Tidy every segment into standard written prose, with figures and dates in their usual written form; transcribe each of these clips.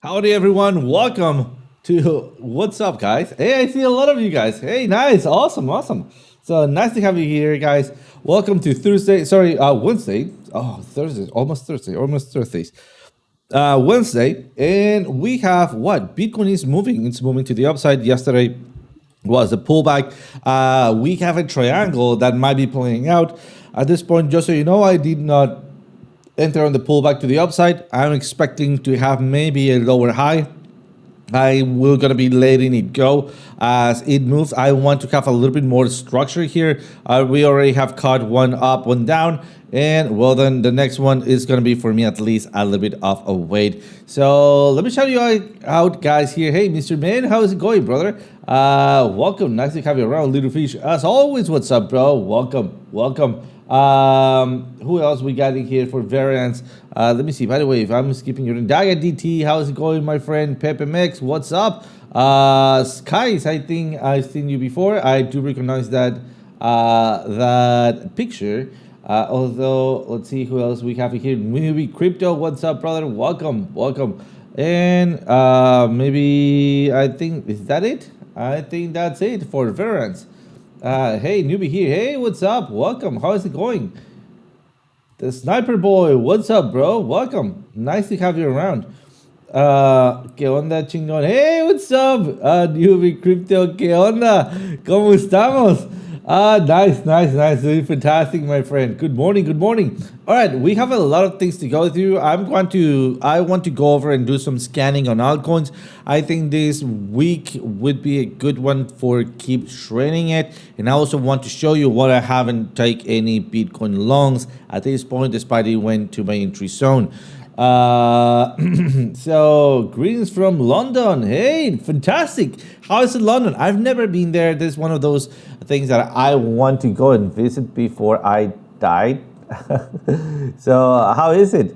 Howdy, everyone. Welcome to What's Up, guys. Hey, I see a lot of you guys. Hey, nice. Awesome. Awesome. So nice to have you here, guys. Welcome to Wednesday. Oh, Thursday. Almost Thursday. Almost Thursdays. Wednesday. And we have what? Bitcoin is moving. It's moving to the upside. Yesterday was a pullback. We have a triangle that might be playing out. At this point, just so you know, I did not enter on the pullback to the upside. I'm expecting to have maybe a lower high. I will gonna be letting it go as it moves. I want to have a little bit more structure here. We already have caught one up, one down, and well, then the next one is gonna be for me at least a little bit of a weight. So let me shout you out, guys. Here, hey, Mr. Man, how is it going, brother? Welcome. Nice to have you around, little fish. As always, what's up, bro? Welcome. Who else we got in here for variants? Let me see. By the way, if I'm skipping your Daga DT, how's it going, my friend? Pepe Mex, what's up? Skies, I think I've seen you before. I do recognize that that picture. Although, let's see who else we have here. Maybe Crypto, what's up, brother? Welcome. And maybe I think is that it? I think that's it for variants. Hey, newbie here. Hey, what's up? Welcome. How is it going? The Sniper Boy, what's up, bro? Welcome. Nice to have you around. ¿Qué onda, chingón? Hey, what's up? Newbie Crypto, ¿qué onda? ¿Cómo estamos? Nice. Doing fantastic, my friend. Good morning. All right, we have a lot of things to go through. I want to go over and do some scanning on altcoins. I think this week would be a good one for keep shredding it. And I also want to show you what I haven't take any Bitcoin longs at this point, despite it went to my entry zone. So greetings from London. Hey, fantastic. How is it, London? I've never been there. This is one of those things that I want to go and visit before I die. So how is it?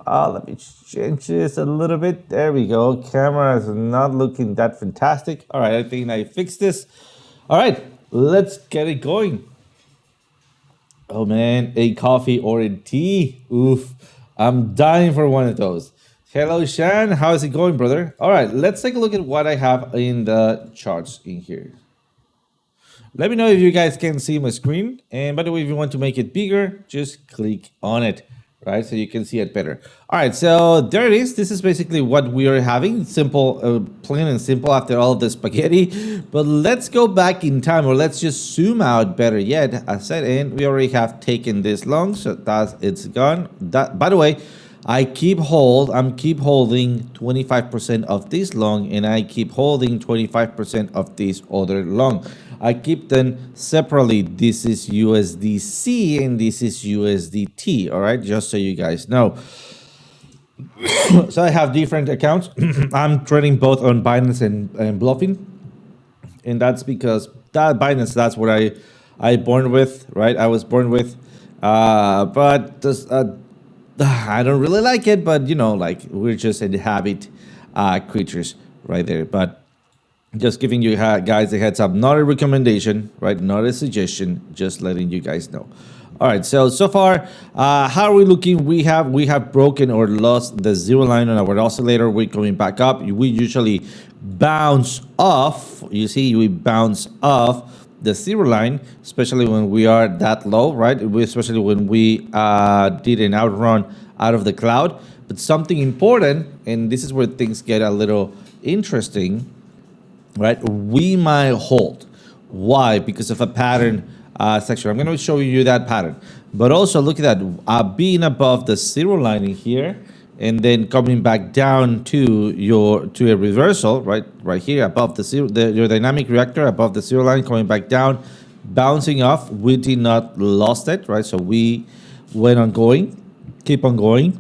Let me change this a little bit. There we go. Camera is not looking that fantastic. All right, I think I fixed this. All right, let's get it going. Oh man, a coffee or a tea. Oof. I'm dying for one of those. Hello, Shan. How is it going, brother? All right, let's take a look at what I have in the charts in here. Let me know if you guys can see my screen. And by the way, if you want to make it bigger, just click on it, right? So you can see it better. All right, so there it is. This is basically what we are having. Simple, plain and simple after all of the spaghetti. But let's go back in time, or let's just zoom out better yet. I said, and we already have taken this long, so it's gone. That, by the way, I'm keep holding 25% of this long, and I keep holding 25% of this other long. I keep them separately. This is USDC and this is USDT. All right, just so you guys know. So I have different accounts. I'm trading both on Binance and Bluffing, and that's because that Binance, that's what I born with, right? I was born with, but this, I don't really like it, but you know, like we're just in the habit creatures right there. But just giving you guys a heads up, not a recommendation, right? Not a suggestion, just letting you guys know. All right, so far, how are we looking? We have broken or lost the zero line on our oscillator. We're coming back up. We usually bounce off. You see, we bounce off the zero line, especially when we are that low, right? Especially when we did an outrun out of the cloud. But something important, and this is where things get a little interesting, right? We might hold. Why? Because of a pattern section. I'm going to show you that pattern. But also look at that, being above the zero line in here, and then coming back down to a reversal, right here above the zero, your dynamic reactor above the zero line, coming back down, bouncing off. We did not lost it, right? So we went on going, keep on going.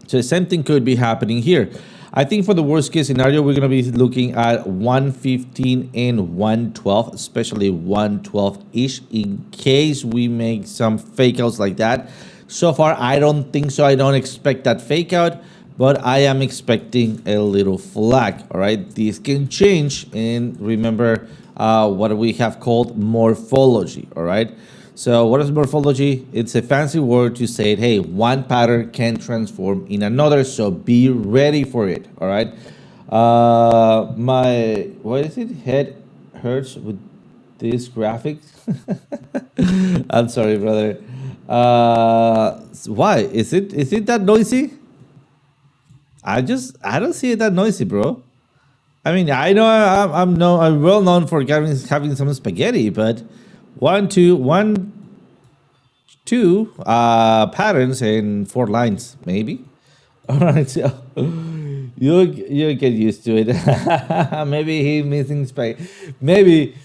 So the same thing could be happening here. I think for the worst case scenario, we're going to be looking at 115 and 112, especially 112-ish, in case we make some fake outs like that. So far, I don't think so. I don't expect that fake out, but I am expecting a little flag. All right, this can change, and remember what we have called morphology. All right, So what is morphology? It's a fancy word to say, hey, one pattern can transform in another, so be ready for it. All right. My what is it? Head hurts with this graphics. I'm sorry, brother. Why is it that noisy? I don't see it that noisy, bro. I mean, I know I'm well known for having some spaghetti, but one two patterns in 4 lines maybe. All right, so you get used to it. Maybe he missing space. Maybe.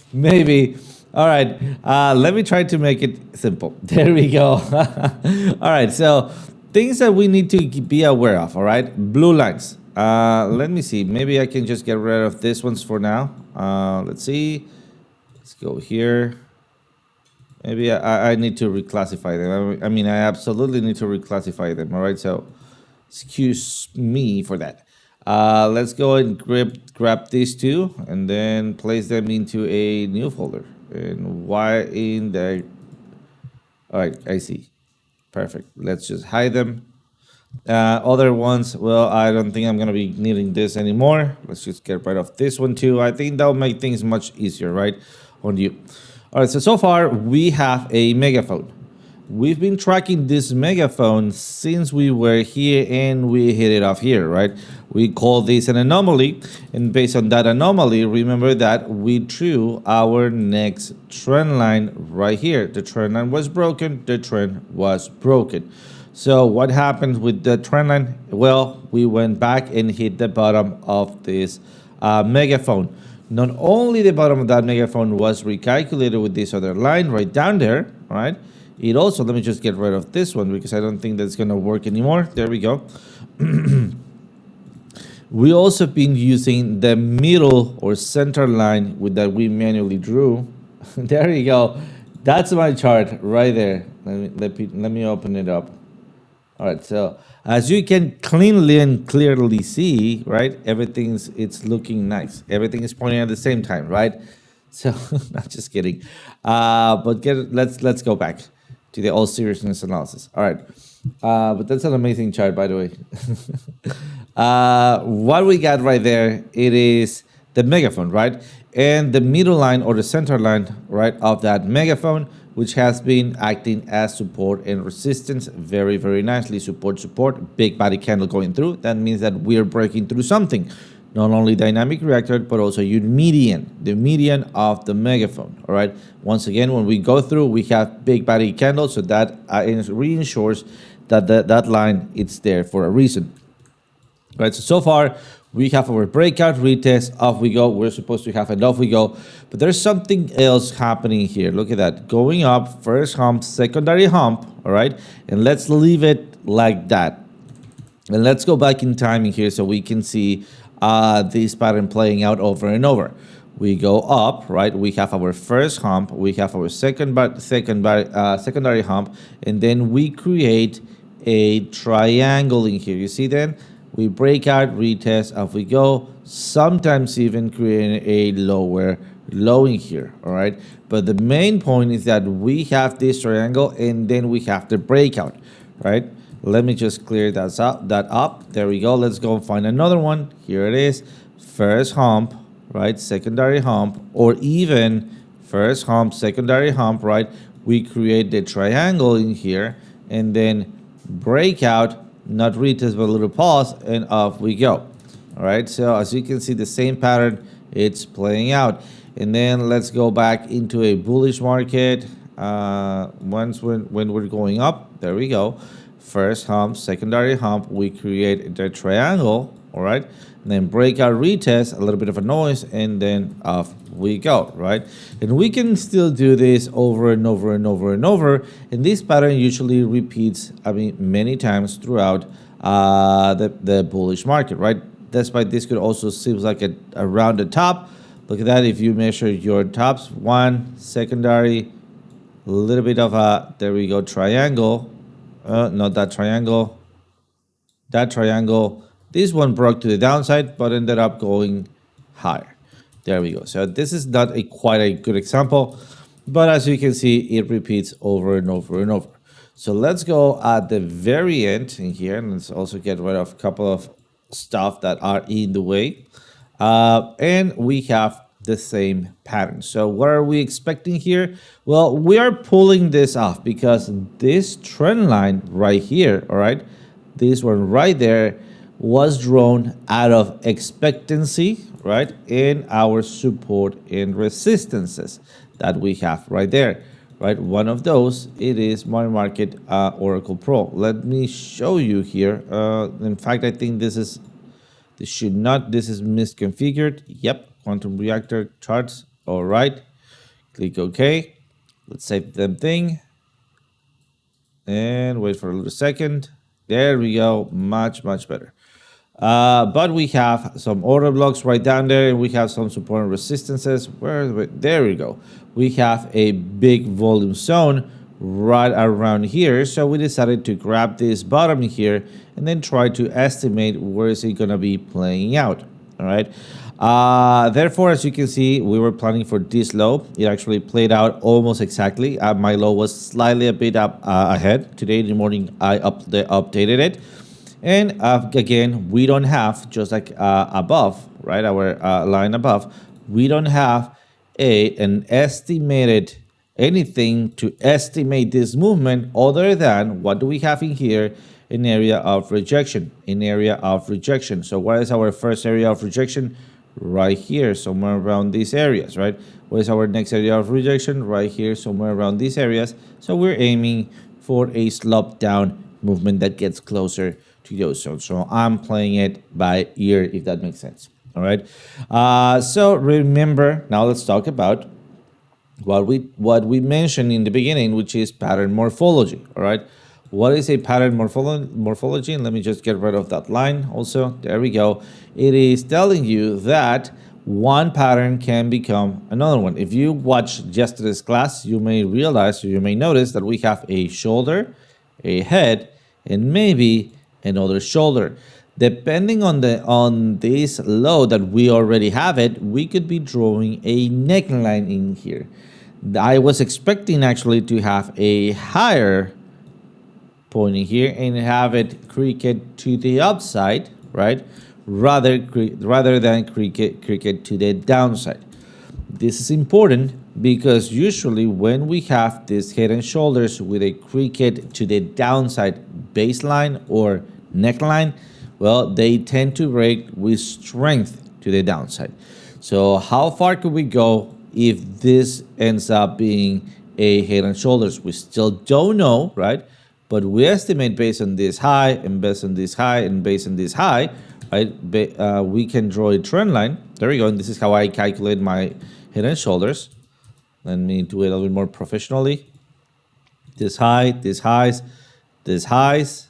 All right. Let me try to make it simple. There we go. All right. So things that we need to be aware of. All right. Blue lines. Let me see. Maybe I can just get rid of this ones for now. Let's see. Let's go here. Maybe I need to reclassify them. I mean, I absolutely need to reclassify them. All right. So excuse me for that. Let's go and grab these two and then place them into a new folder. And why in the... All right, I see. Perfect. Let's just hide them. Other ones, well, I don't think I'm going to be needing this anymore. Let's just get rid of this one too. I think that'll make things much easier, right, on you. All right, so far we have a megaphone. We've been tracking this megaphone since we were here and we hit it off here, right? We call this an anomaly, and based on that anomaly, remember that we drew our next trend line right here. The trend line was broken, the trend was broken. So what happened with the trend line? Well, we went back and hit the bottom of this megaphone. Not only the bottom of that megaphone was recalculated with this other line right down there, right? It also, let me just get rid of this one because I don't think that's going to work anymore. There we go. We also been using the middle or center line with that we manually drew. There you go. That's my chart right there. Let me open it up. All right, so as you can cleanly and clearly see, right, it's looking nice. Everything is pointing at the same time, right? So, not just kidding. But let's go back to the all seriousness analysis. All right, but that's an amazing chart, by the way. What we got right there, it is the megaphone, right? And the middle line or the center line, right, of that megaphone, which has been acting as support and resistance very, very nicely. Support, big body candle going through. That means that we're breaking through something. Not only dynamic reactor, but also your median, the median of the megaphone, all right? Once again, when we go through, we have big body candles, so that reassures that that line, it's there for a reason. All right, so far, we have our breakout, retest, off we go. We're supposed to have it, off we go. But there's something else happening here. Look at that. Going up, first hump, secondary hump, all right? And let's leave it like that. And let's go back in time in here so we can see this pattern playing out over and over. We go up, right? We have our first hump, we have our secondary hump, and then we create a triangle in here. You see then? We break out, retest, off we go, sometimes even creating a lower low in here, all right? But the main point is that we have this triangle and then we have the breakout, right? Let me just clear that up. There we go. Let's go and find another one. Here it is. First hump, right? Secondary hump, or even first hump, secondary hump, right? We create the triangle in here and then breakout, not retest, but a little pause, and off we go. All right. So as you can see, the same pattern, it's playing out. And then let's go back into a bullish market. When we're going up, there we go. First hump, secondary hump, we create the triangle, all right? And then breakout, retest, a little bit of a noise, and then off we go, right? And we can still do this over and over and over and over. And this pattern usually repeats, many times throughout the bullish market, right? That's why this could also seem like around the top. Look at that. If you measure your tops, one, secondary, a little bit of a, there we go, triangle. Not that triangle. That triangle. This one broke to the downside, but ended up going higher. There we go. So this is not quite a good example. But as you can see, it repeats over and over and over. So let's go at the very end in here, and let's also get rid of a couple of stuff that are in the way. And we have the same pattern. So what are we expecting here? Well, we are pulling this off because this trend line right here, all right, this one right there was drawn out of expectancy, right, in our support and resistances that we have right there, right? One of those, it is my market Oracle Pro. Let me show you here. In fact, I think this is misconfigured. Yep, quantum reactor charts. All right, click OK. Let's save them thing and wait for a little second. There we go, much better. But we have some order blocks right down there, and we have some support and resistances. There we go. We have a big volume zone right around here. So we decided to grab this bottom here and then try to estimate where is it going to be playing out. All right. Therefore, as you can see, we were planning for this low. It actually played out almost exactly. My low was slightly a bit up ahead. Today in the morning, I updated it. And again, we don't have, just like above, right, our line above, we don't have an estimated anything to estimate this movement other than what do we have in here? An area of rejection, So what is our first area of rejection? Right here, somewhere around these areas, right? What is our next area of rejection? Right here, somewhere around these areas. So we're aiming for a slope down movement that gets closer to those zones. So I'm playing it by ear, if that makes sense. All right. So remember, now let's talk about what we mentioned in the beginning, which is pattern morphology. All right. What is a pattern morphology? And let me just get rid of that line also. There we go. It is telling you that one pattern can become another one. If you watch yesterday's class, you may realize, or you may notice that we have a shoulder, a head, and maybe another shoulder. Depending on this low that we already have it, we could be drawing a neckline in here. I was expecting actually to have a higher point in here and have it cricket to the upside, right? Rather than cricket to the downside. This is important because usually when we have this head and shoulders with a cricket to the downside baseline or neckline, well, they tend to break with strength to the downside. So how far could we go if this ends up being a head and shoulders? We still don't know, right? But we estimate based on this high and based on this high and based on this high, right? We can draw a trend line. There we go. And this is how I calculate my head and shoulders. Let me do it a little bit more professionally. This high, this highs, this highs,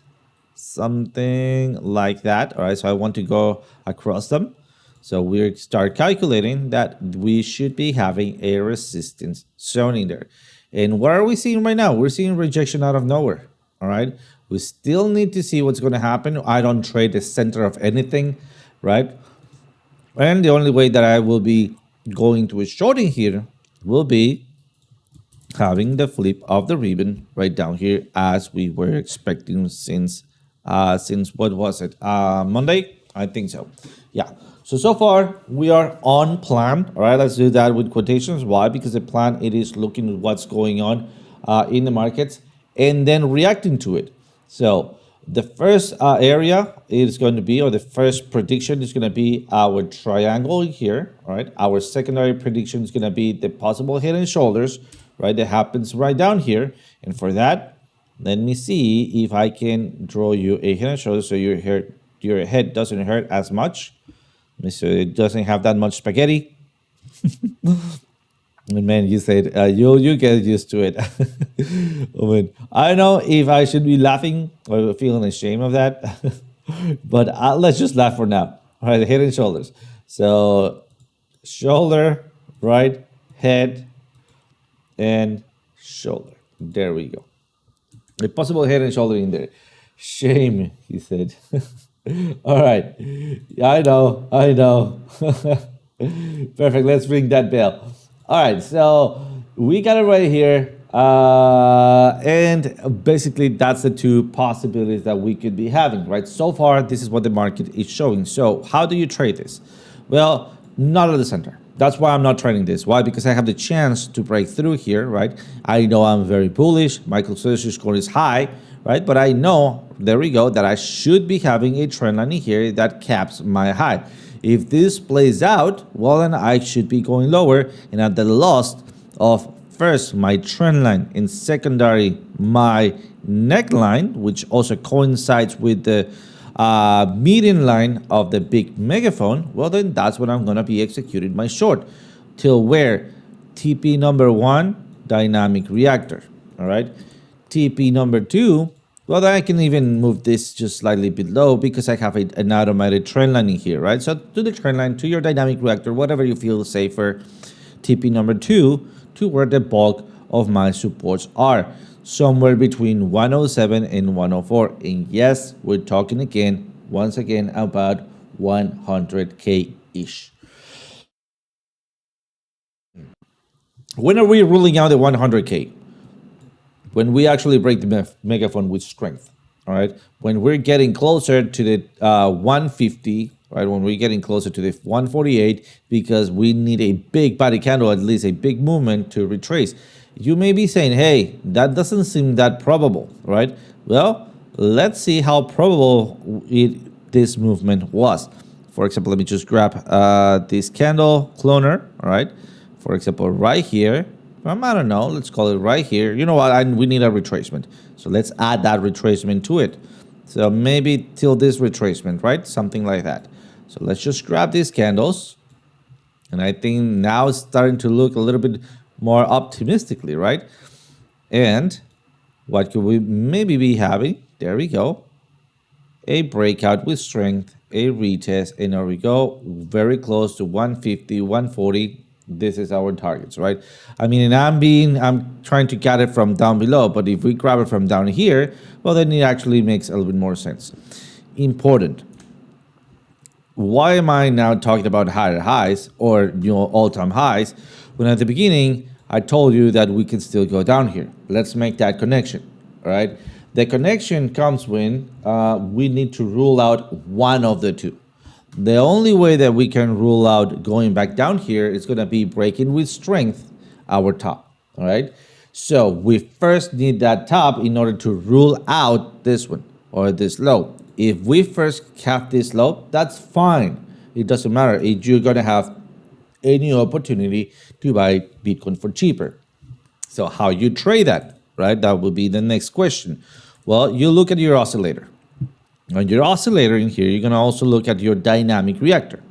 something like that. All right, so I want to go across them. So we start calculating that we should be having a resistance zone in there. And what are we seeing right now? We're seeing rejection out of nowhere. All right, we still need to see what's going to happen. I don't trade the center of anything, right? And the only way that I will be going to a shorting here will be having the flip of the ribbon right down here as we were expecting since what was it? Monday? I think so. Yeah. So far we are on plan. All right, let's do that with quotations. Why? Because the plan, it is looking at what's going on in the markets and then reacting to it. So the first area is going to be, or the first prediction is going to be our triangle here, all right? Our secondary prediction is going to be the possible head and shoulders, right? That happens right down here. And for that, let me see if I can draw you a head and shoulders so your head doesn't hurt as much. So it doesn't have that much spaghetti. And man, you said you get used to it. I mean, I don't know if I should be laughing or feeling ashamed of that, but let's just laugh for now. All right, head and shoulders. So shoulder, right, head, and shoulder. There we go. A possible head and shoulder in there. Shame, he said. All right. I know. Perfect. Let's ring that bell. All right. So We got it right here. And basically, that's the two possibilities that we could be having, right? So far, this is what the market is showing. So how do you trade this? Well, not at the center. That's why I'm not trading this. Why? Because I have the chance to break through here, right? I know I'm very bullish. My consensus score is high, right? But I know, there we go, that I should be having a trend line here that caps my high. If this plays out, well, then I should be going lower, and at the loss of first my trend line and secondary my neckline, which also coincides with the median line of the big megaphone, well, then that's when I'm going to be executing my short. Till where? TP number 1, dynamic reactor. All right. TP number 2, well, then I can even move this just slightly below because I have an automated trend line in here, right? So to the trend line, to your dynamic reactor, whatever you feel safer. TP number 2 to where the bulk of my supports are, somewhere between 107 and 104. And yes, we're talking again, once again, about 100K-ish. When are we ruling out the 100K? When we actually break the megaphone with strength, all right? When we're getting closer to the 150, right? When we're getting closer to the 148, because we need a big body candle, at least a big movement to retrace. You may be saying, hey, that doesn't seem that probable, right? Well, let's see how probable this movement was. For example, let me just grab this candle cloner, all right? For example, right here, I don't know, let's call it right here. You know what, we need a retracement. So let's add that retracement to it. So maybe till this retracement, right? Something like that. So let's just grab these candles. And I think now it's starting to look a little bit more optimistically, right? And what could we maybe be having? There we go. A breakout with strength, a retest, and there we go. Very close to 150, 140. This is our targets, right? I mean, and I'm trying to get it from down below, but if we grab it from down here, well, then it actually makes a little bit more sense. Important. Why am I now talking about higher highs or, all-time highs when at the beginning I told you that we can still go down here? Let's make that connection, all right? The connection comes when we need to rule out one of the two. The only way that we can rule out going back down here is going to be breaking with strength our top, all right? So we first need that top in order to rule out this one or this low. If we first have this low, that's fine. It doesn't matter if you're going to have any opportunity to buy Bitcoin for cheaper. So how you trade that, right? That will be the next question. Well, you look at your oscillator. On your oscillator in here, you're going to also look at your dynamic reactor.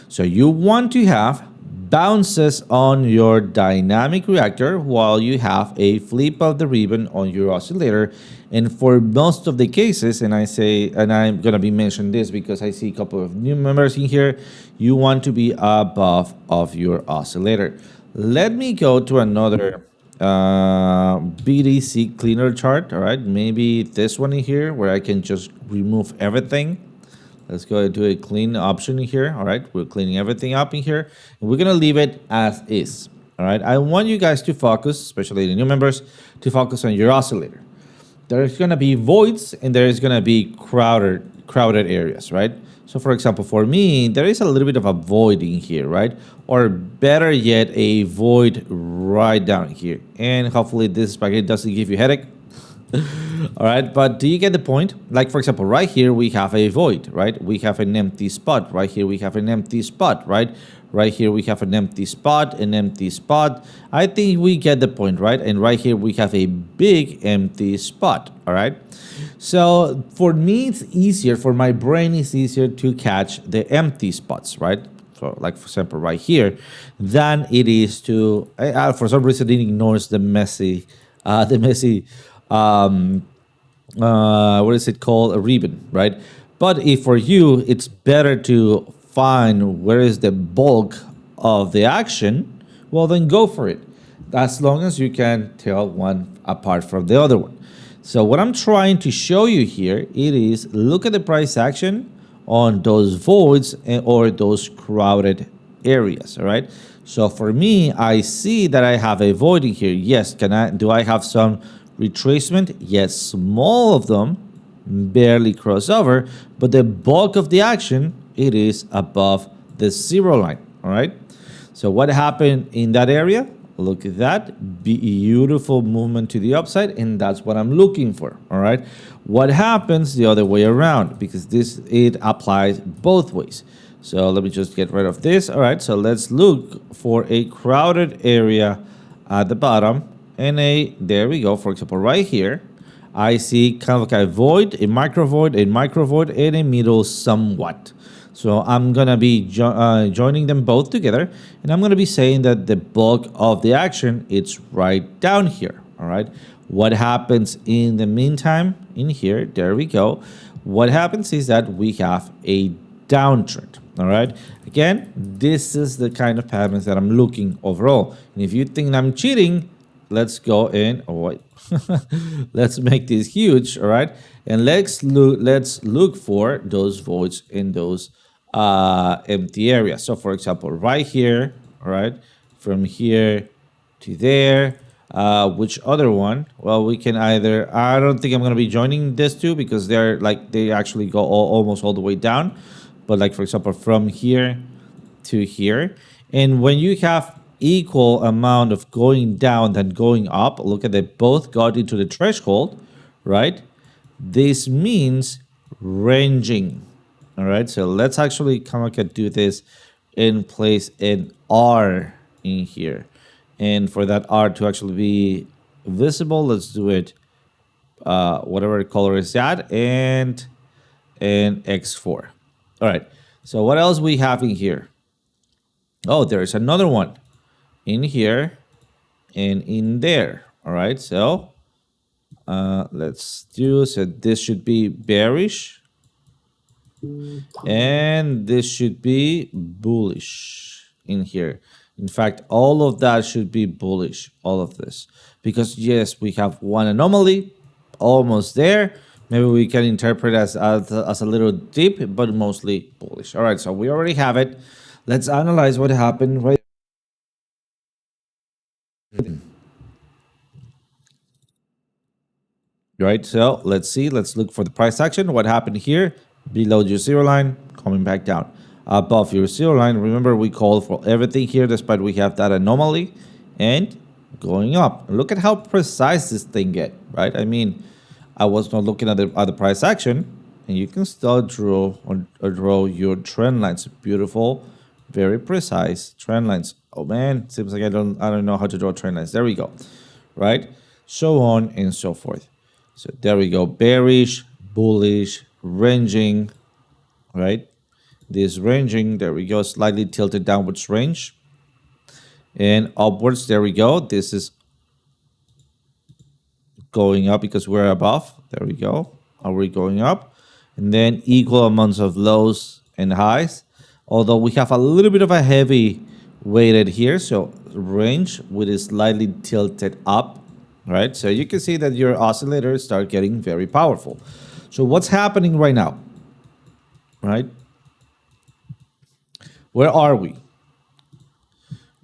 So you want to have bounces on your dynamic reactor while you have a flip of the ribbon on your oscillator. And for most of the cases, and I'm going to be mentioning this because I see a couple of new members in here, you want to be above of your oscillator. Let me go to another BTC cleaner chart. All right, maybe this one in here where I can just remove everything. Let's go and do a clean option here. All right, we're cleaning everything up in here, and we're gonna leave it as is. All right, I want you guys to focus, especially the new members, to focus on your oscillator. There's gonna be voids and there's gonna be crowded areas, right? So for example, for me, there is a little bit of a void in here, right? Or better yet, a void right down here. And hopefully this spaghetti doesn't give you a headache. All right, but do you get the point? Like for example, right here we have a void, right? We have an empty spot. Right here we have an empty spot, right? Right here we have an empty spot, an empty spot. I think we get the point, right? And right here we have a big empty spot, all right? So for me, it's easier, for my brain, it's easier to catch the empty spots, right? So like for example, right here, than it is to, for some reason, it ignores the messy, what is it called? A ribbon, right? But if for you, it's better to find where is the bulk of the action, well, then go for it. As long as you can tell one apart from the other one. So what I'm trying to show you here, it is look at the price action on those voids or those crowded areas, all right? So for me, I see that I have a void in here. Yes, do I have some retracement? Yes, small of them barely cross over, but the bulk of the action, it is above the zero line, all right? So what happened in that area? Look at that, beautiful movement to the upside, and that's what I'm looking for, all right? What happens the other way around? Because it applies both ways. So let me just get rid of this. All right, so let's look for a crowded area at the bottom, and there we go. For example, right here, I see kind of like a void, a micro void, and a middle somewhat. So I'm gonna be joining them both together, and I'm gonna be saying that the bulk of the action, it's right down here, all right? What happens in the meantime in here, there we go. What happens is that we have a downtrend, all right? Again, this is the kind of patterns that I'm looking overall. And if you think I'm cheating, let's go in, oh wait, let's make this huge, all right? And let's look for those voids in those empty areas. So for example, right here, all right, from here to there, which other one? Well, we can either, I don't think I'm going to be joining this two because they actually go almost all the way down. But like, for example, from here to here. And when you have equal amount of going down than going up, look at they both got into the threshold, right? This means ranging. All right, so let's actually come back and do this and place an R in here. And for that R to actually be visible, let's do it whatever color is that, and X4. All right, so what else we have in here? Oh, there's another one in here and in there. All right, so let's do, so this should be bearish. And this should be bullish in here. In fact, all of that should be bullish, all of this. Because yes, we have one anomaly almost there. Maybe we can interpret as a little dip, but mostly bullish. All right, so we already have it. Let's analyze what happened right. Right, so let's see. Let's look for the price action. What happened here? Below your zero line, coming back down. Above your zero line, remember we called for everything here despite we have that anomaly, and going up. Look at how precise this thing get, right? I mean, I was not looking at the price action, and you can still draw your trend lines. Beautiful, very precise trend lines. Oh man, seems like I don't know how to draw trend lines. There we go, right? So on and so forth. So there we go, bearish, bullish, ranging, right? This ranging, there we go, slightly tilted downwards range, and upwards, there we go. This is going up because we're above, there we go. Are we going up? And then equal amounts of lows and highs, although we have a little bit of a heavy weighted here, so range with a slightly tilted up, right? So you can see that your oscillators start getting very powerful. So what's happening right now, right? Where are we?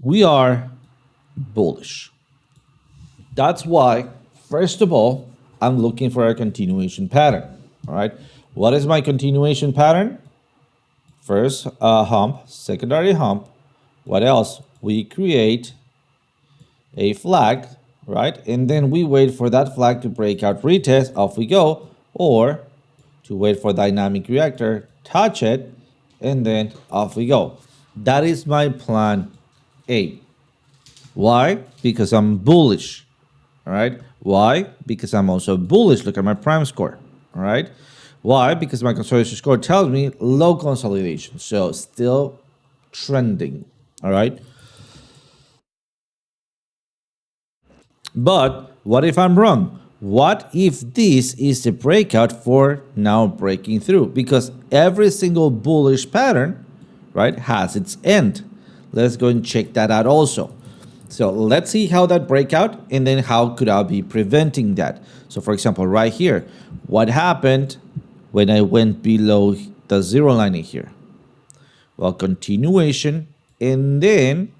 We are bullish. That's why, first of all, I'm looking for a continuation pattern, all right? What is my continuation pattern? First hump, secondary hump. What else? We create a flag, right? And then we wait for that flag to break out, retest, off we go, or to wait for dynamic reactor, touch it, and then off we go. That is my plan A. Why? Because I'm bullish, all right? Why? Because I'm also bullish. Look at my prime score, all right? Why? Because my consolidation score tells me low consolidation, so still trending, all right? But what if I'm wrong? What if this is the breakout for now breaking through? Because every single bullish pattern, right, has its end. Let's go and check that out also. So let's see how that breakout, and then how could I be preventing that? So for example, right here, what happened when I went below the zero line here? Well, continuation, and then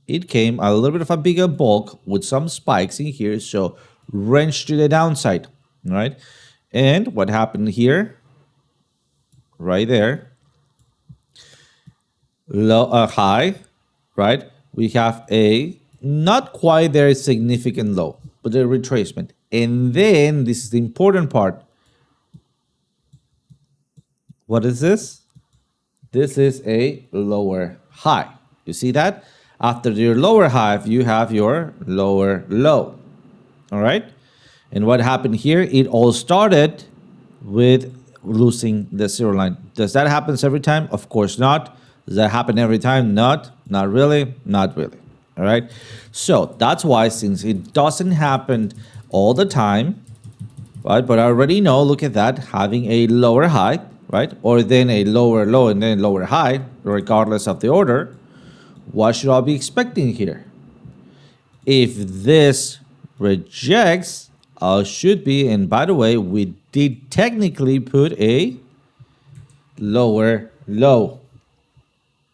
it came a little bit of a bigger bulk with some spikes in here, so wrench to the downside, right? And what happened here, right there, low, high, right? We have a not quite there significant low, but a retracement. And then this is the important part. What is this? This is a lower high. You see that? After your lower high, you have your lower low. All right? And what happened here? It all started with losing the zero line. Does that happen every time? Of course not. Does that happen every time? Not really. Not really. All right? So that's why, since it doesn't happen all the time, right? But I already know, look at that, having a lower high, right? Or then a lower low and then lower high, regardless of the order. What should I be expecting here? If this rejects, I should be, and by the way, we did technically put a lower low.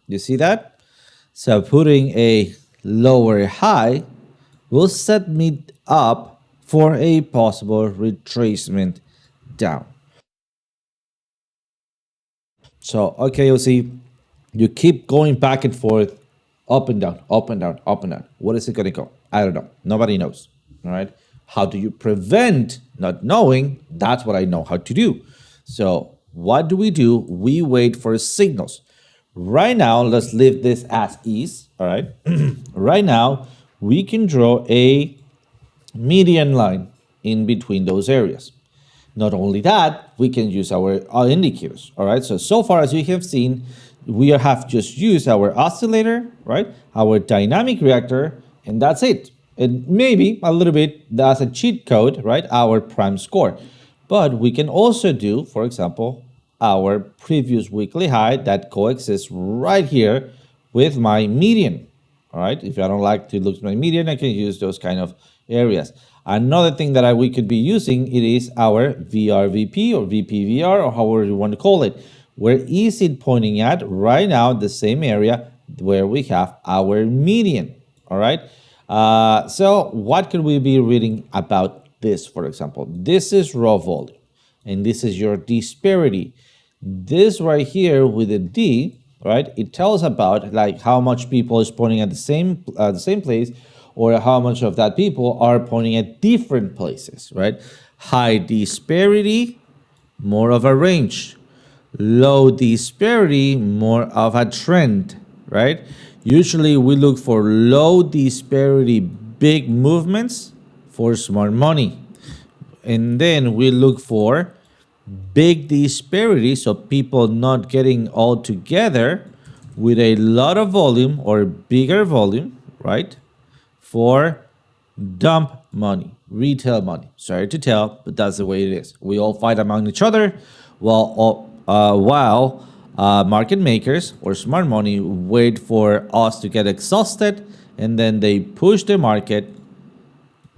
You see that? So putting a lower high will set me up for a possible retracement down. So, okay, you'll see, you keep going back and forth, up and down, up and down, up and down. What is it going to go? I don't know. Nobody knows. All right. How do you prevent not knowing? That's what I know how to do. So what do? We wait for signals. Right now, let's leave this as is. All right. Right now, we can draw a median line in between those areas. Not only that, we can use our indicators. All right. So far as you have seen, we have just used our oscillator, right? Our dynamic reactor, and that's it. And maybe a little bit, that's a cheat code, right? Our prime score. But we can also do, for example, our previous weekly high that coexists right here with my median. All right. If I don't like to look at my median, I can use those kind of areas. Another thing that we could be using, it is our VRVP or VPVR, or however you want to call it. Where is it pointing at? Right now, the same area where we have our median. All right. So what could we be reading about this, for example? This is raw volume, and this is your disparity. This right here with a D, right? It tells about like how much people is pointing at the same place, or how much of that people are pointing at different places, right? High disparity, more of a range. Low disparity, more of a trend, right? Usually we look for low disparity, big movements for smart money. And then we look for big disparity, so people not getting all together with a lot of volume or bigger volume, right? For dump money, retail money. Sorry to tell, but that's the way it is. We all fight among each other while market makers or smart money wait for us to get exhausted, and then they push the market,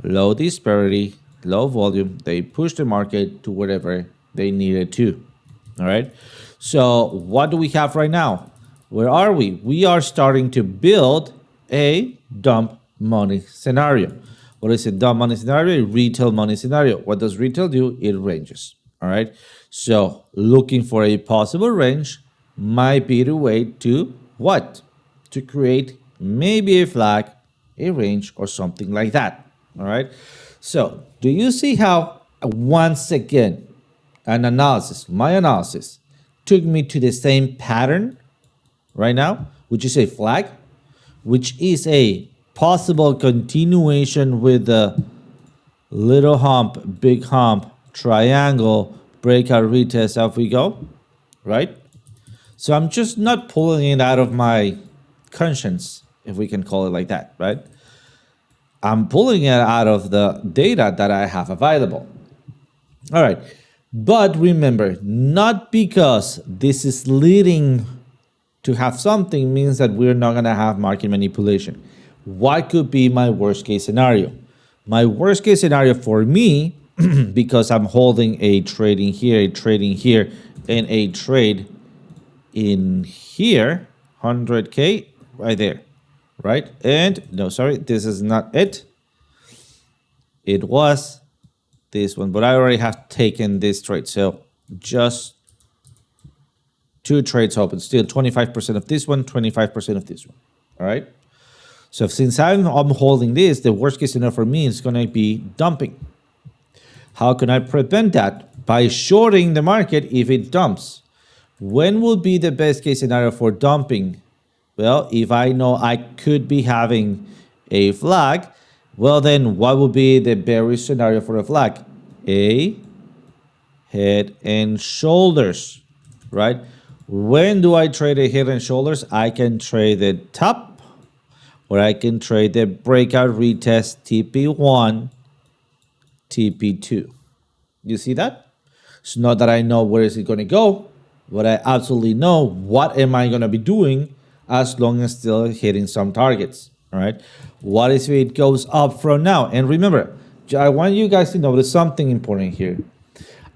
low disparity, low volume, they push the market to whatever they needed to. All right. So what do we have right now? Where are we? We are starting to build a dump money scenario. What is a dump money scenario? A retail money scenario. What does retail do? It ranges. All right. So looking for a possible range might be the way to what? To create maybe a flag, a range, or something like that. All right. So do you see how once again my analysis took me to the same pattern right now, which is a flag, which is a possible continuation with the little hump, big hump, triangle, breakout retest, off we go, right? So I'm just not pulling it out of my conscience, if we can call it like that, right? I'm pulling it out of the data that I have available. All right. But remember, not because this is leading to have something means that we're not going to have market manipulation. What could be my worst case scenario? My worst case scenario for me, because I'm holding a trading here, and a trade in here, 100K right there, right? And no, sorry, this is not it. It was this one, but I already have taken this trade. So just 2 trades open, still 25% of this one, 25% of this one, all right? So since I'm holding this, the worst case scenario for me is going to be dumping. How can I prevent that? By shorting the market if it dumps. When will be the best case scenario for dumping? Well, if I know I could be having a flag, well then what would be the bearish scenario for a flag? A head and shoulders, right? When do I trade a head and shoulders? I can trade the top, or I can trade the breakout retest TP1, TP2. You see that? It's not that I know where is it going to go, but I absolutely know what am I going to be doing as long as still hitting some targets, all right? What if it goes up from now? And remember, I want you guys to notice something important here.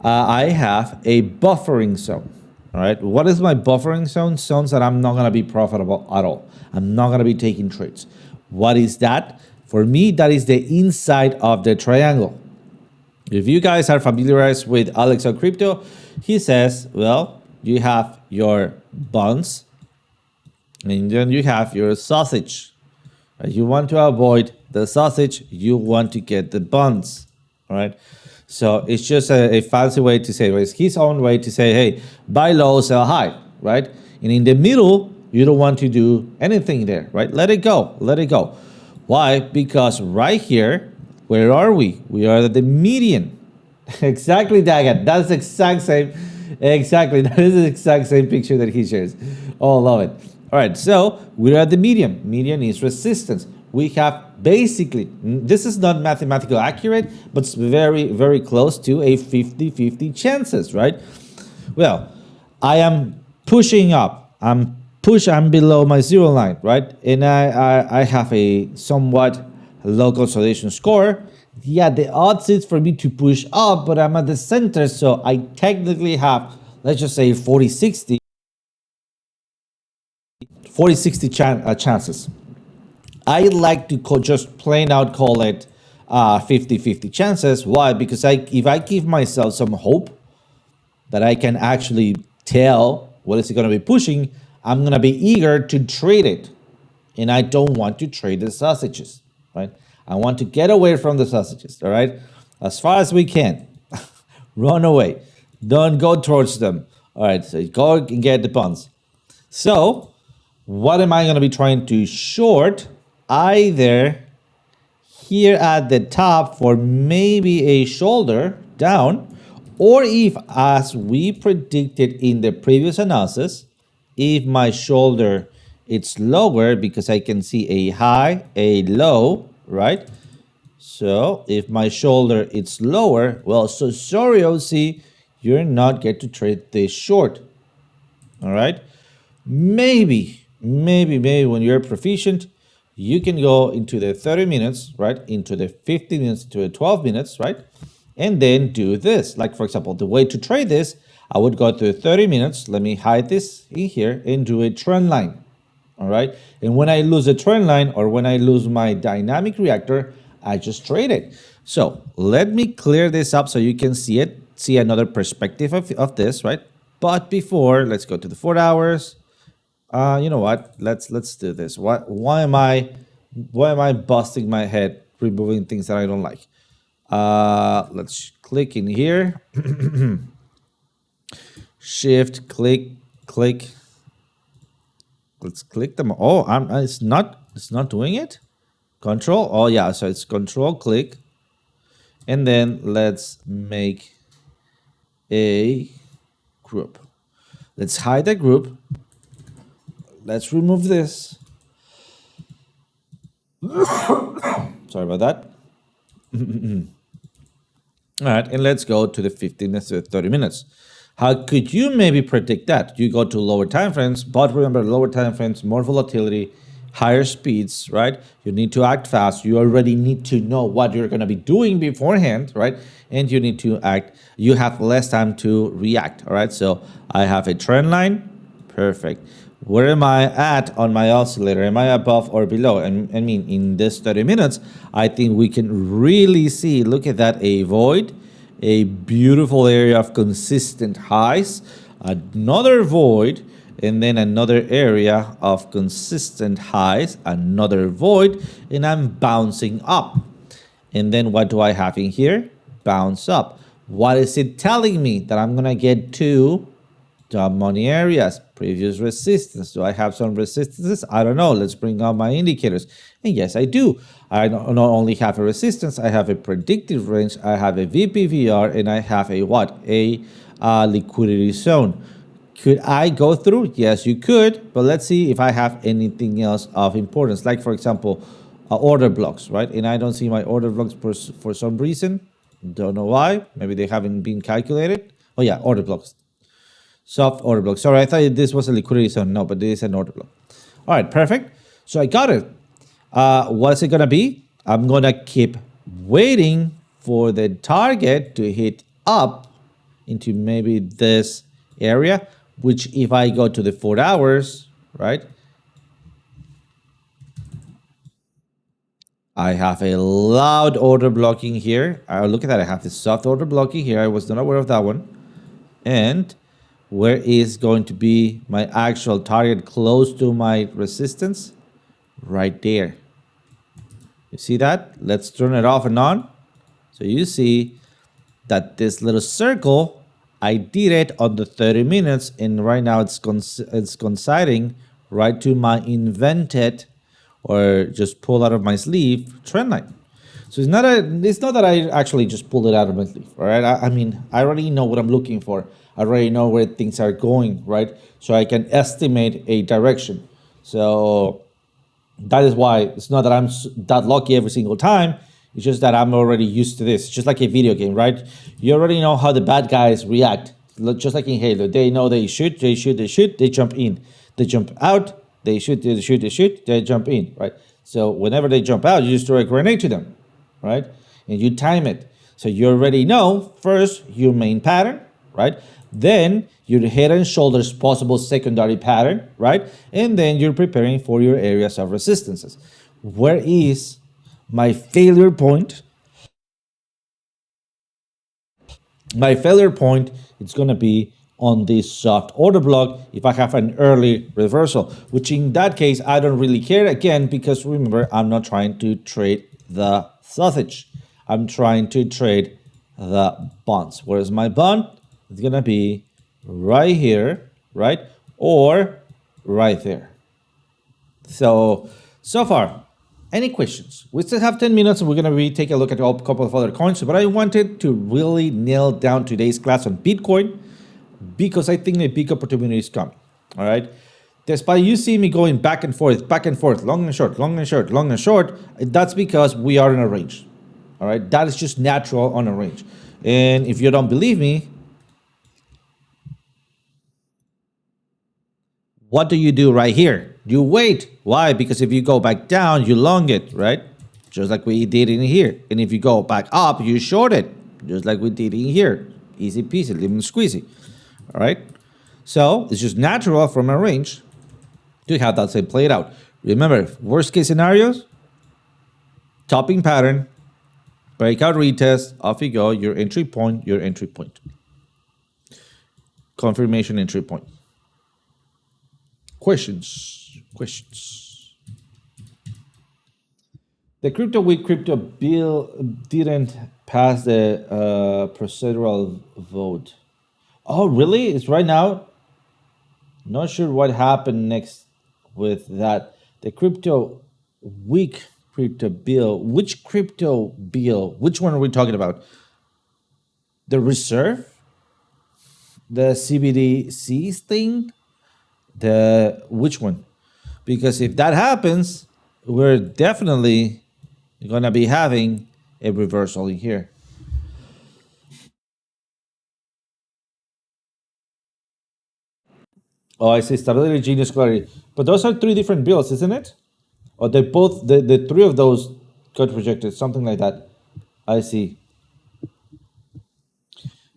I have a buffering zone, all right? What is my buffering zone? Zones that I'm not going to be profitable at all. I'm not going to be taking trades. What is that? For me, that is the inside of the triangle. If you guys are familiarized with Alex on Crypto, he says, well, you have your buns and then you have your sausage. You want to avoid the sausage, you want to get the buns, all right? So it's just a fancy way to say, it's his own way to say, hey, buy low, sell high, right? And in the middle, you don't want to do anything there, right? Let it go, let it go. Why? Because right here, where are we? We are at the median. Exactly, Dagat. That's the exact same, exactly. That is the exact same picture that he shares. Oh, love it. All right, so we're at the median. Median is resistance. We have basically, this is not mathematically accurate, but it's very, very close to a 50-50 chances, right? Well, I am pushing up. I'm below my zero line, right? And I have a somewhat low consolidation score. Yeah, the odds is for me to push up, but I'm at the center, so I technically have, let's just say 40-60 chances. I like to just plain out call it 50-50 chances. Why? Because if I give myself some hope that I can actually tell what is it going to be pushing, I'm going to be eager to trade it. And I don't want to trade the sausages, right? I want to get away from the sausages, all right? As far as we can. Run away. Don't go towards them. All right, so go and get the buns. So what am I going to be trying to short? Either here at the top for maybe a shoulder down, or if, as we predicted in the previous analysis, if my shoulder it's lower because I can see a high, a low, right? So if my shoulder it's lower, well, so sorry, OC, you're not get to trade this short. All right, maybe when you're proficient, you can go into the 30 minutes, right? Into the 15 minutes, to the 12 minutes, right? And then do this. Like, for example, the way to trade this, I would go to 30 minutes. Let me hide this in here and do a trend line. All right. And when I lose a trend line or when I lose my dynamic reactor, I just trade it. So let me clear this up so you can see it, see another perspective of this, right? But before, let's go to the 4 hours. You know what? Let's do this. Why am I busting my head removing things that I don't like? Let's click in here. Shift, click. Let's click them. Oh, it's not doing it. Control. Oh yeah, so it's control click. And then let's make a group. Let's hide the group. Let's remove this. Sorry about that. All right, and let's go to the 15 minutes to the 30 minutes. How could you maybe predict that? You go to lower time frames, but remember, lower time frames, more volatility, higher speeds, right? You need to act fast. You already need to know what you're going to be doing beforehand, right? And you need to act. You have less time to react, all right? So I have a trend line. Perfect. Where am I at on my oscillator? Am I above or below? And I mean, in this 30 minutes, I think we can really see, look at that, a void, a beautiful area of consistent highs, another void, and then another area of consistent highs, another void, and I'm bouncing up. And then what do I have in here? Bounce up. What is it telling me? That I'm going to get to dump money areas, previous resistance. Do I have some resistances? I don't know. Let's bring out my indicators. And yes, I do. I not only have a resistance, I have a predictive range, I have a VPVR, and I have a what? A liquidity zone. Could I go through? Yes, you could. But let's see if I have anything else of importance. Like, for example, order blocks, right? And I don't see my order blocks for some reason. Don't know why. Maybe they haven't been calculated. Oh yeah, order blocks. Soft order block. Sorry, I thought this was a liquidity zone. No, but this is an order block. All right, perfect. So I got it. What's it gonna be? I'm gonna keep waiting for the target to hit up into maybe this area, which if I go to the 4 hours, right? I have a loud order blocking here. Look at that. I have the soft order blocking here. I was not aware of that one. And where is going to be my actual target close to my resistance? Right there. You see that? Let's turn it off and on. So you see that this little circle, I did it on the 30 minutes, and right now it's coinciding right to my invented or just pull out of my sleeve trend line. So it's not that I actually just pulled it out of my sleeve, all right? I mean, I already know what I'm looking for. I already know where things are going, right? So I can estimate a direction. So that is why it's not that I'm that lucky every single time. It's just that I'm already used to this. It's just like a video game, right? You already know how the bad guys react. Just like in Halo, they know they shoot, they jump in. They jump out, they shoot, they jump in, right? So whenever they jump out, you just throw a grenade to them, right? And you time it. So you already know, first, your main pattern, right? Then your head and shoulders possible secondary pattern, right? And then you're preparing for your areas of resistances. Where is my failure point? My failure point, it's going to be on this soft order block if I have an early reversal, which in that case, I don't really care again, because remember, I'm not trying to trade the sausage. I'm trying to trade the bonds. Where's my bond? It's going to be right here, right? Or right there. So far, any questions? We still have 10 minutes and we're going to take a look at a couple of other coins, but I wanted to really nail down today's class on Bitcoin because I think a big opportunity is coming, all right? Despite you see me going back and forth, long and short, long and short, long and short, that's because we are in a range, all right? That is just natural on a range. And if you don't believe me, what do you do right here? You wait. Why? Because if you go back down, you long it, right? Just like we did in here. And if you go back up, you short it, just like we did in here. Easy peasy, lemon squeezy. All right? So it's just natural from a range to have that same played out. Remember, worst case scenarios, topping pattern, breakout retest, off you go, your entry point, confirmation entry point. Questions. The crypto week crypto bill didn't pass the procedural vote. Oh, really? It's right now? Not sure what happened next with that. The crypto week crypto bill. Which crypto bill? Which one are we talking about? The reserve? The CBDCs thing? Which one? Because if that happens, we're definitely gonna be having a reversal in here. Oh, I see stability, genius, clarity. But those are three different bills, isn't it? Or they both the three of those got rejected, something like that. I see.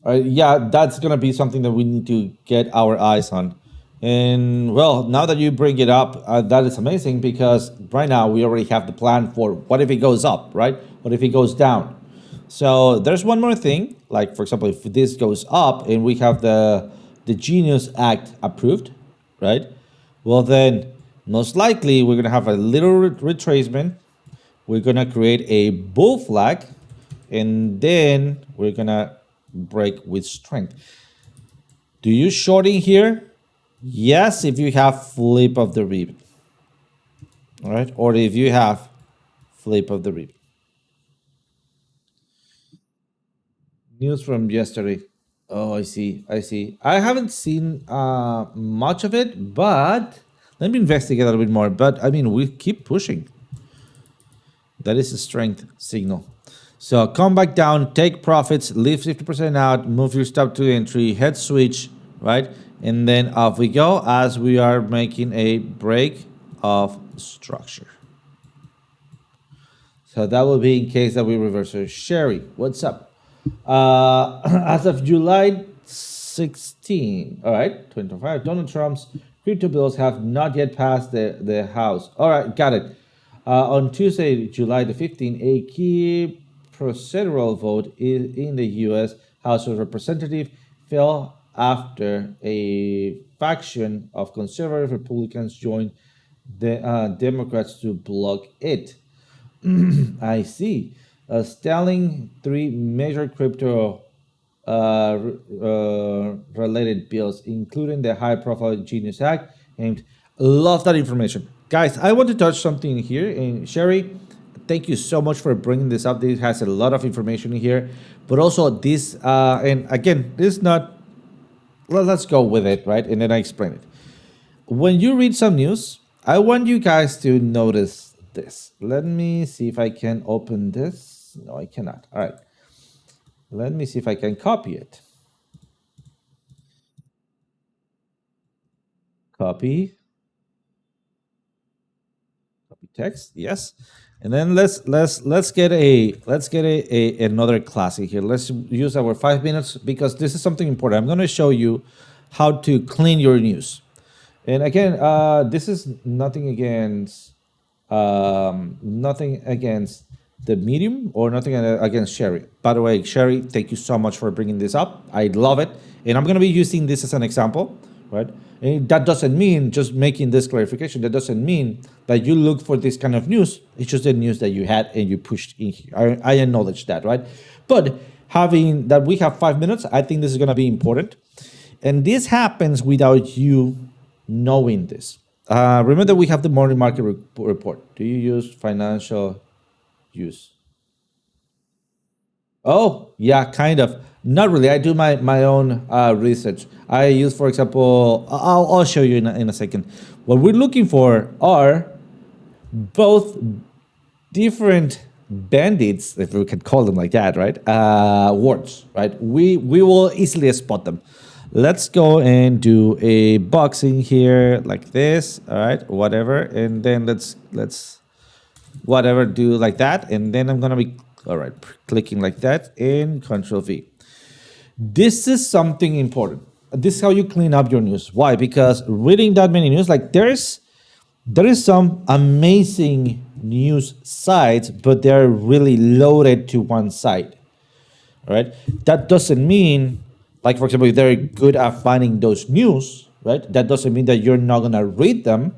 Yeah, that's gonna be something that we need to get our eyes on. And well, now that you bring it up, that is amazing because right now we already have the plan for what if it goes up, right? What if it goes down? So there's one more thing, like for example, if this goes up and we have the Genius Act approved, right? Well, then most likely we're gonna have a little retracement. We're gonna create a bull flag, and then we're gonna break with strength. Do you short in here? Yes, if you have flip of the rib, all right? Or if you have flip of the rib. News from yesterday. Oh, I see. I see. I haven't seen much of it, but let me investigate a little bit more. But I mean, we keep pushing. That is a strength signal. So come back down, take profits, leave 50% out, move your stop to entry, head switch, right? And then off we go as we are making a break of structure. So that will be in case that we reverse it. Sherry, what's up? As of July 16, all right, 25, Donald Trump's crypto bills have not yet passed the House. All right, got it. On Tuesday, July the 15th, a key procedural vote in the U.S. House of Representatives fell after a faction of conservative Republicans joined the Democrats to block it. I see. Stelling three major crypto related bills, including the high profile Genius Act. And love that information. Guys, I want to touch something here. And Sherry, thank you so much for bringing this up. This has a lot of information in here. But also this, and again, this is not, well, let's go with it, right? And then I explain it. When you read some news, I want you guys to notice this. Let me see if I can open this. No, I cannot. All right. Let me see if I can copy it. Copy text. Yes. And then let's get a another classic here. Let's use our 5 minutes because this is something important. I'm going to show you how to clean your news. And again, this is nothing against the medium or nothing against Sherry. By the way, Sherry, thank you so much for bringing this up. I love it. And I'm going to be using this as an example, right? And that doesn't mean just making this clarification. That doesn't mean that you look for this kind of news. It's just the news that you had and you pushed in here. I acknowledge that, right? But having that we have 5 minutes, I think this is going to be important. And this happens without you knowing this. Remember, we have the morning market report. Do you use financial use? Oh, yeah, kind of. Not really. I do my own research. I use, for example, I'll show you in a second. What we're looking for are both different bandits, if we can call them like that, right? Words, right? We will easily spot them. Let's go and do a boxing here like this, all right? Whatever, and then let's whatever do like that, and then I'm gonna be all right clicking like that and Control V. This is something important. This is how you clean up your news. Why? Because reading that many news, like there is some amazing news sites, but they're really loaded to one side. All right. That doesn't mean, like for example, if they're good at finding those news, right? That doesn't mean that you're not gonna read them.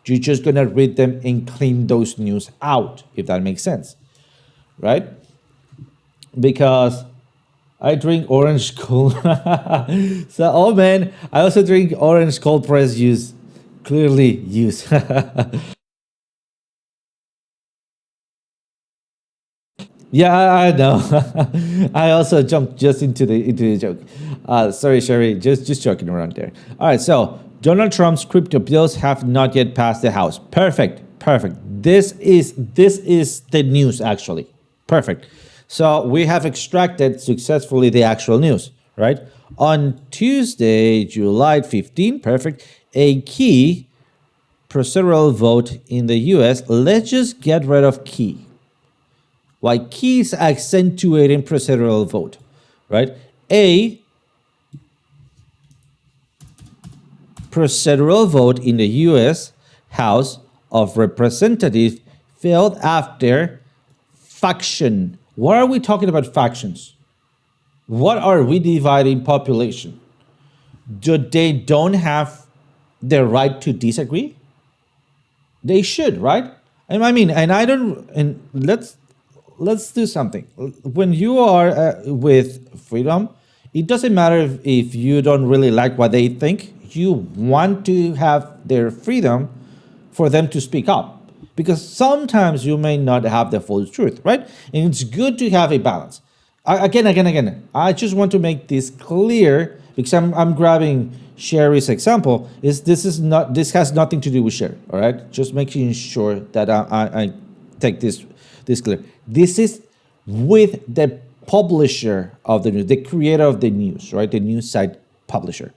You're just gonna read them and clean those news out, if that makes sense, right? Because I drink orange cold. So, oh man, I also drink orange cold press juice. Clearly use. Yeah, I know. I also jumped just into the joke. Sorry, Sherry, just joking around there. All right, so Donald Trump's crypto bills have not yet passed the House. Perfect. This is the news actually. Perfect. So we have extracted successfully the actual news, right? On Tuesday, July 15, perfect, a key procedural vote in the US. Let's just get rid of key. Why keys accentuating procedural vote, right? A procedural vote in the U.S. House of Representatives failed after faction. What are we talking about factions? What are we dividing population? Do they don't have the right to disagree? They should, right? And I mean, and I don't. And let's do something. When you are with freedom, it doesn't matter if you don't really like what they think. You want to have their freedom for them to speak up, because sometimes you may not have the full truth, right? And it's good to have a balance. Again. I just want to make this clear, because I'm grabbing Sherry's example. This has nothing to do with Sherry, all right? Just making sure that I take this clear. This is with the publisher of the news, the creator of the news, right? The news site publisher.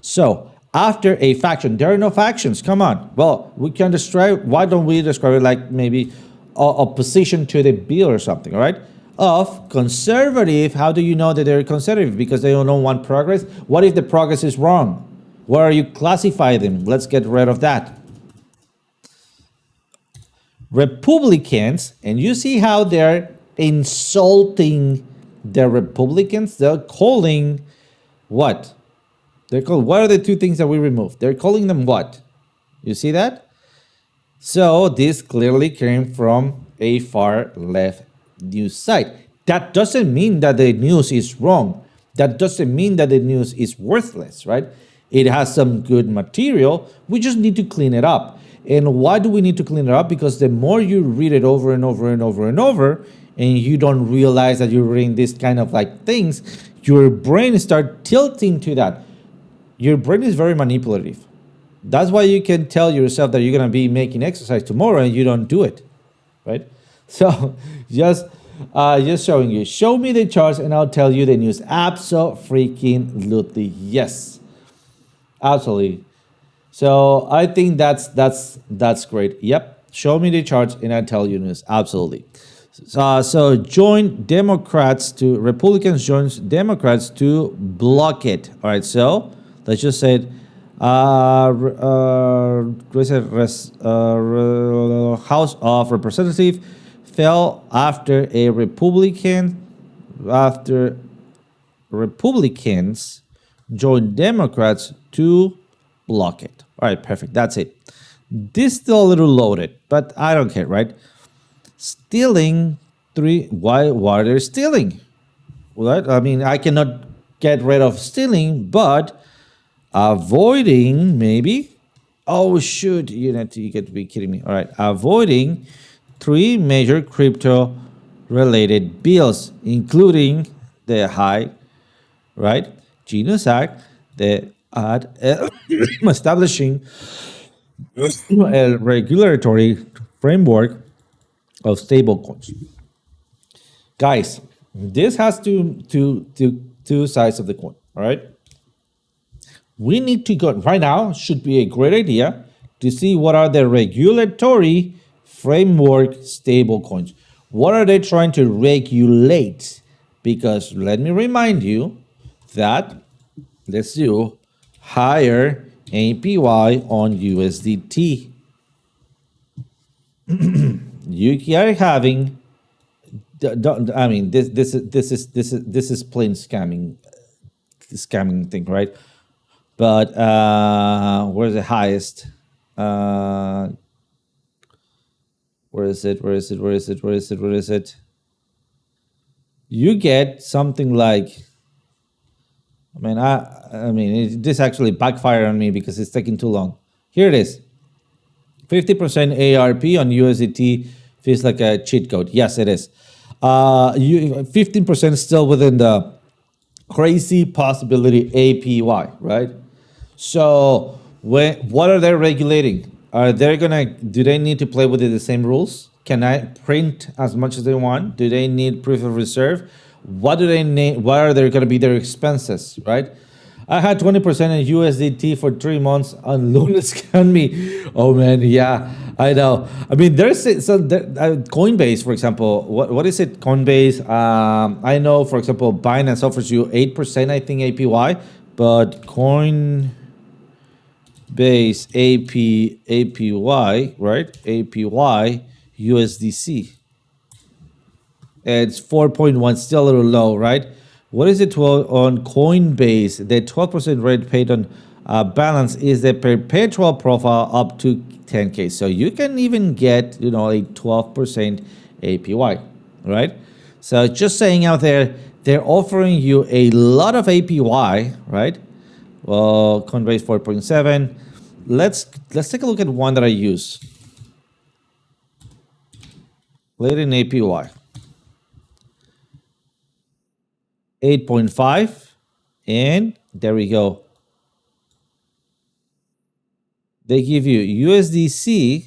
So after a faction, there are no factions. Come on. Well, we can describe. Why don't we describe it like maybe opposition to the bill or something, all right? Of conservative. How do you know that they're conservative? Because they don't want progress. What if the progress is wrong? Where are you classify them? Let's get rid of that. Republicans, and you see how they're insulting the Republicans. They're calling what? They're called, what are the two things that we removed? They're calling them what? You see that? So this clearly came from a far left news site. That doesn't mean that the news is wrong. That doesn't mean that the news is worthless, right? It has some good material. We just need to clean it up. And why do we need to clean it up? Because the more you read it over and over and over and over, and you don't realize that you're reading this kind of like things, your brain start tilting to that. Your brain is very manipulative. That's why you can tell yourself that you're going to be making exercise tomorrow and you don't do it, right? So just showing you. Show me the charts and I'll tell you the news. Absolutely, yes. Absolutely. So I think that's great. Yep. Show me the charts and I'll tell you news. Absolutely. So join Democrats to Republicans joins Democrats to block it. All right. So let's just say House of Representatives fell after Republicans joined Democrats to block it. All right, perfect. That's it. This still a little loaded, but I don't care, right? Stealing why are they stealing? Well, I mean, I cannot get rid of stealing, but avoiding maybe. Oh shoot, you get to be kidding me. All right, avoiding 3 major crypto related bills, including the High, right, Genius Act, the establishing a regulatory framework of stablecoins. Guys, this has two sides of the coin. All right, we need to go right now. Should be a great idea to see what are the regulatory framework stablecoins. What are they trying to regulate? Because let me remind you that let's do higher APY on USDT. You are having, I mean, this is plain scamming thing, right? But where's the highest? Where is it? You get something like, this actually backfired on me because it's taking too long. Here it is. 50% ARP on USDT feels like a cheat code. Yes, it is. 15% still within the crazy possibility APY, right? So what are they regulating? Do they need to play with the same rules? Can I print as much as they want? Do they need proof of reserve? What do they need? What are going to be their expenses, right? I had 20% in USDT for 3 months on Luna scam me. Oh man, yeah, I know. I mean, Coinbase, for example. What is it? Coinbase. I know, for example, Binance offers you 8%, I think, APY, but base APY, right? APY USDC. It's 4.1, still a little low, right? What is it on Coinbase? The 12% rate paid on balance is the perpetual profile up to 10K. So you can even get, a 12% APY, right? So just saying out there, they're offering you a lot of APY, right? Well, Coinbase 4.7. Let's take a look at one that I use. Latent APY. 8.5, and there we go. They give you USDC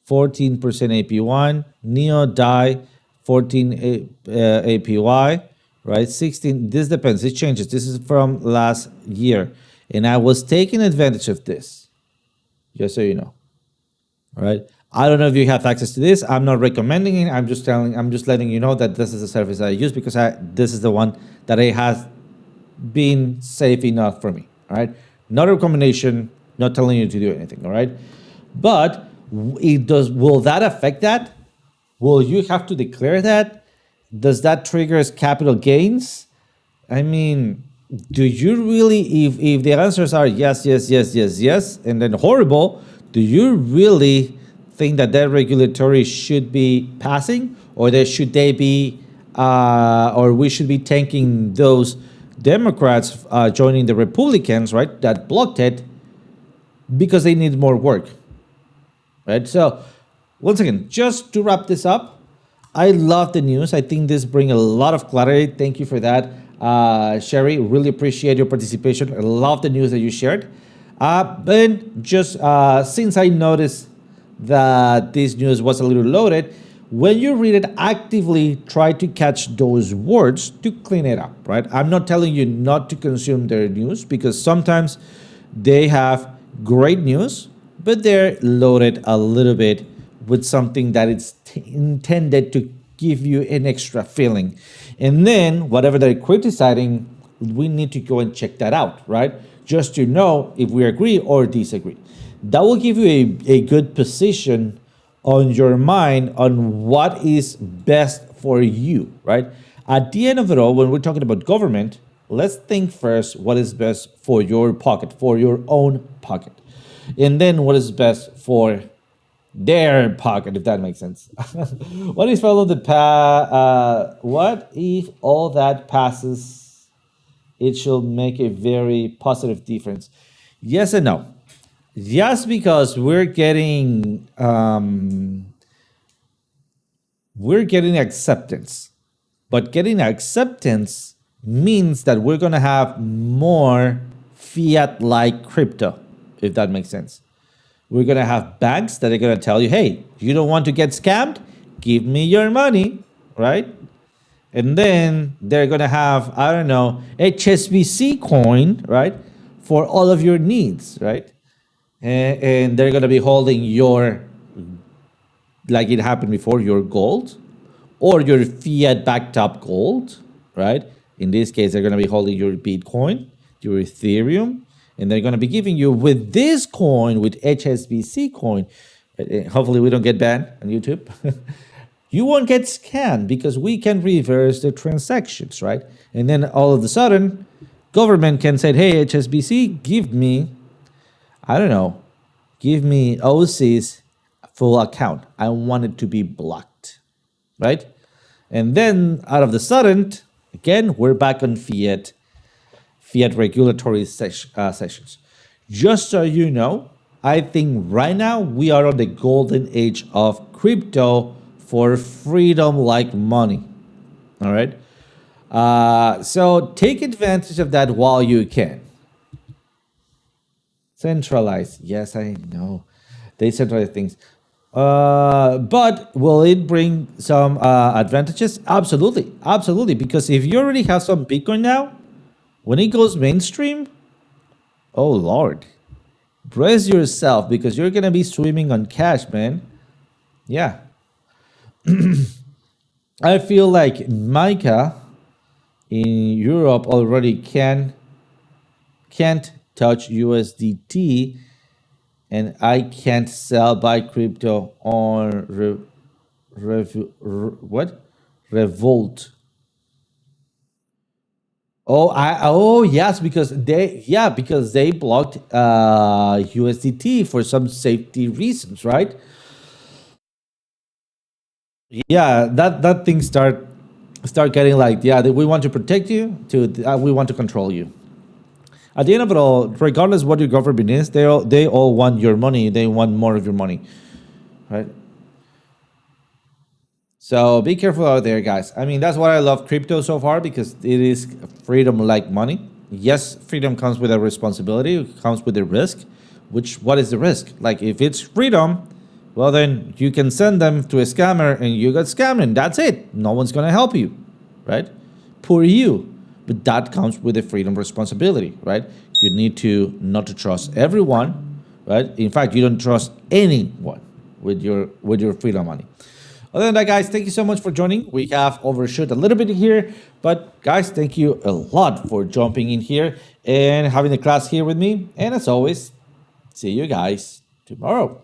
14% AP1, Neo DAI 14 APY, right? 16. This depends. It changes. This is from last year, and I was taking advantage of this, just so you know. All right. I don't know if you have access to this. I'm not recommending it. I'm just letting you know that this is a service I use because this is the one that it has been safe enough for me. All right. Not a recommendation, not telling you to do anything. All right. But will that affect that? Will you have to declare that? Does that trigger capital gains? I mean, do you really, if the answers are yes, yes, yes, yes, yes, and then horrible, do you really think that regulatory should be passing, or we should be thanking those Democrats joining the Republicans, right, that blocked it because they need more work, right? So once again, just to wrap this up, I love the news. I think this brings a lot of clarity. Thank you for that, Sherry. Really appreciate your participation. I love the news that you shared. But just since I noticed that this news was a little loaded, when you read it, actively try to catch those words to clean it up, right? I'm not telling you not to consume their news because sometimes they have great news, but they're loaded a little bit with something that it's intended to give you an extra feeling. And then whatever they're criticizing, we need to go and check that out, right? Just to know if we agree or disagree. That will give you a good position on your mind on what is best for you, right? At the end of it all, when we're talking about government, let's think first what is best for your pocket, for your own pocket. And then what is best for their pocket, if that makes sense. What if all that passes? It should make a very positive difference. Yes and no. Yes, because we're getting acceptance, but getting acceptance means that we're gonna have more fiat-like crypto, if that makes sense. We're gonna have banks that are gonna tell you, hey, you don't want to get scammed? Give me your money, right? And then they're gonna have, I don't know, HSBC coin, right? For all of your needs, right? And they're gonna be holding your, like it happened before, your gold or your fiat backed up gold, right? In this case, they're gonna be holding your Bitcoin, your Ethereum, and they're gonna be giving you with this coin, with HSBC coin, hopefully we don't get banned on YouTube. You won't get scammed because we can reverse the transactions, right? And then all of a sudden, government can say, hey, HSBC, give me, I don't know, give me OC's full account. I want it to be blocked, right? And then out of the sudden, again, we're back on fiat regulatory sessions. Just so you know, I think right now we are on the golden age of crypto for freedom like money. All right. So take advantage of that while you can. Centralized. Yes, I know. They centralize things. But will it bring some advantages? Absolutely. Absolutely. Because if you already have some Bitcoin now, when it goes mainstream, oh Lord, brace yourself because you're going to be swimming on cash, man. Yeah. I feel like Mica in Europe already can't touch USDT and I can't sell buy crypto on what Revolt. Oh yes, because they blocked USDT for some safety reasons, right? Yeah, that thing start getting like, yeah, we want to protect you, to we want to control you. At the end of it all, regardless what your government is, they all want your money. They want more of your money, right? So be careful out there, guys. I mean, that's why I love crypto so far, because it is freedom like money. Yes, freedom comes with a responsibility, it comes with a risk. Which, what is the risk? Like, if it's freedom, well, then you can send them to a scammer and you got scammed, and that's it. No one's going to help you, right? Poor you. But that comes with a freedom responsibility, right? You need to not to trust everyone, right? In fact, you don't trust anyone with your freedom money. Other than that, guys, thank you so much for joining. We have overshoot a little bit here, but guys, thank you a lot for jumping in here and having the class here with me. And as always, see you guys tomorrow.